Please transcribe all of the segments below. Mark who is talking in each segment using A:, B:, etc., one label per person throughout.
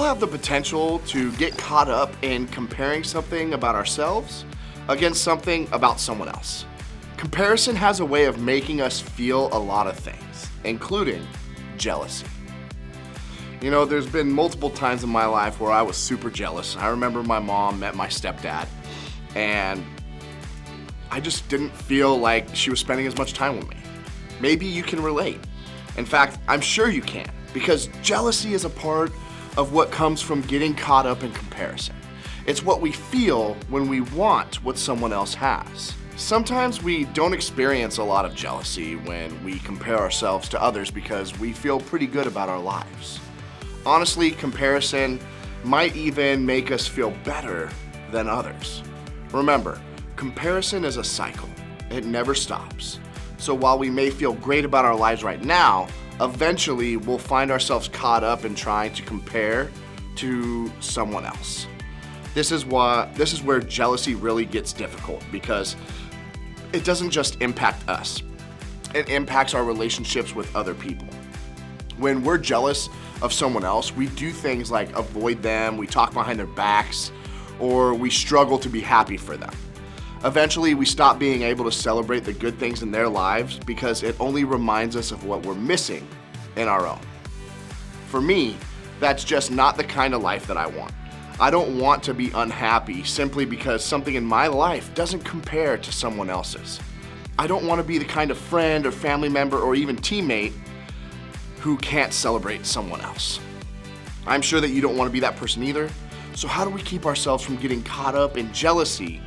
A: all have the potential to get caught up in comparing something about ourselves against something about someone else. Comparison has a way of making us feel a lot of things, including jealousy. You know, there's been multiple times in my life where I was super jealous. I remember my mom met my stepdad, and I just didn't feel like she was spending as much time with me. Maybe you can relate. In fact, I'm sure you can, because jealousy is a part of what comes from getting caught up in comparison. It's what we feel when we want what someone else has. Sometimes we don't experience a lot of jealousy when we compare ourselves to others because we feel pretty good about our lives. Honestly, comparison might even make us feel better than others. Remember, comparison is a cycle. It never stops. So while we may feel great about our lives right now, eventually we'll find ourselves caught up in trying to compare to someone else. This is where jealousy really gets difficult, because it doesn't just impact us. It impacts our relationships with other people. When we're jealous of someone else, we do things like avoid them, we talk behind their backs, or we struggle to be happy for them. Eventually, we stop being able to celebrate the good things in their lives because it only reminds us of what we're missing in our own. For me, that's just not the kind of life that I want. I don't want to be unhappy simply because something in my life doesn't compare to someone else's. I don't want to be the kind of friend or family member or even teammate who can't celebrate someone else. I'm sure that you don't want to be that person either. So how do we keep ourselves from getting caught up in jealousy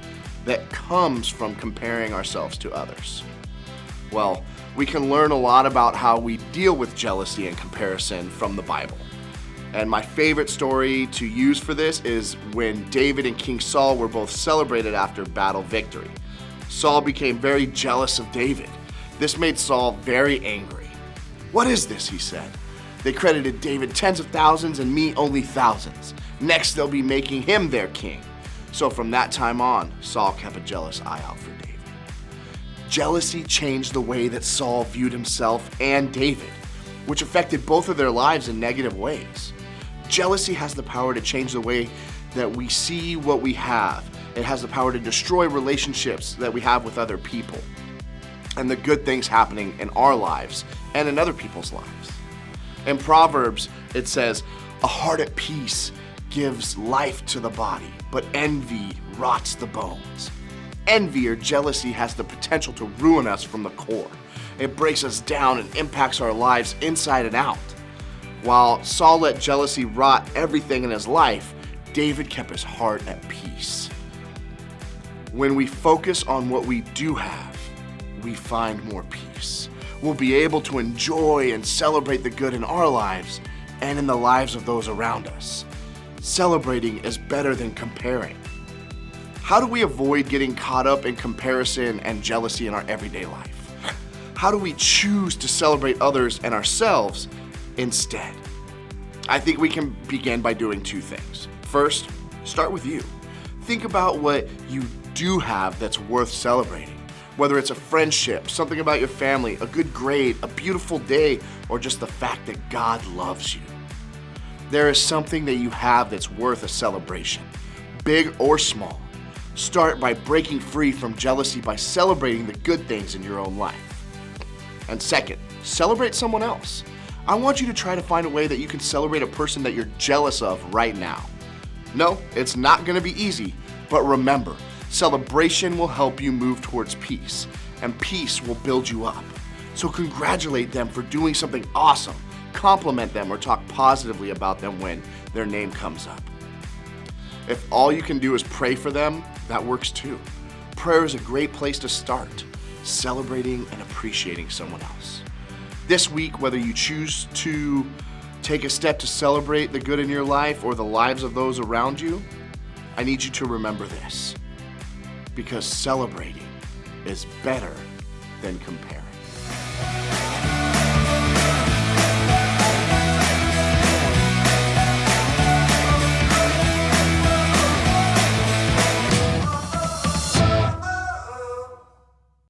A: that comes from comparing ourselves to others? Well, we can learn a lot about how we deal with jealousy and comparison from the Bible. And my favorite story to use for this is when David and King Saul were both celebrated after battle victory. Saul became very jealous of David. This made Saul very angry. "What is this?" he said. "They credited David tens of thousands and me only thousands. Next they'll be making him their king." So from that time on, Saul kept a jealous eye out for David. Jealousy changed the way that Saul viewed himself and David, which affected both of their lives in negative ways. Jealousy has the power to change the way that we see what we have. It has the power to destroy relationships that we have with other people and the good things happening in our lives and in other people's lives. In Proverbs, it says, "A heart at peace gives life to the body, but envy rots the bones." Envy or jealousy has the potential to ruin us from the core. It breaks us down and impacts our lives inside and out. While Saul let jealousy rot everything in his life, David kept his heart at peace. When we focus on what we do have, we find more peace. We'll be able to enjoy and celebrate the good in our lives and in the lives of those around us. Celebrating is better than comparing. How do we avoid getting caught up in comparison and jealousy in our everyday life? How do we choose to celebrate others and ourselves instead? I think we can begin by doing two things. First, start with you. Think about what you do have that's worth celebrating. Whether it's a friendship, something about your family, a good grade, a beautiful day, or just the fact that God loves you. There is something that you have that's worth a celebration, big or small. Start by breaking free from jealousy by celebrating the good things in your own life. And second, celebrate someone else. I want you to try to find a way that you can celebrate a person that you're jealous of right now. No, it's not going to be easy, but remember, celebration will help you move towards peace, and peace will build you up. So congratulate them for doing something awesome. Compliment them or talk positively about them when their name comes up. If all you can do is pray for them, that works too. Prayer is a great place to start, celebrating and appreciating someone else. This week, whether you choose to take a step to celebrate the good in your life or the lives of those around you, I need you to remember this, because celebrating is better than comparing.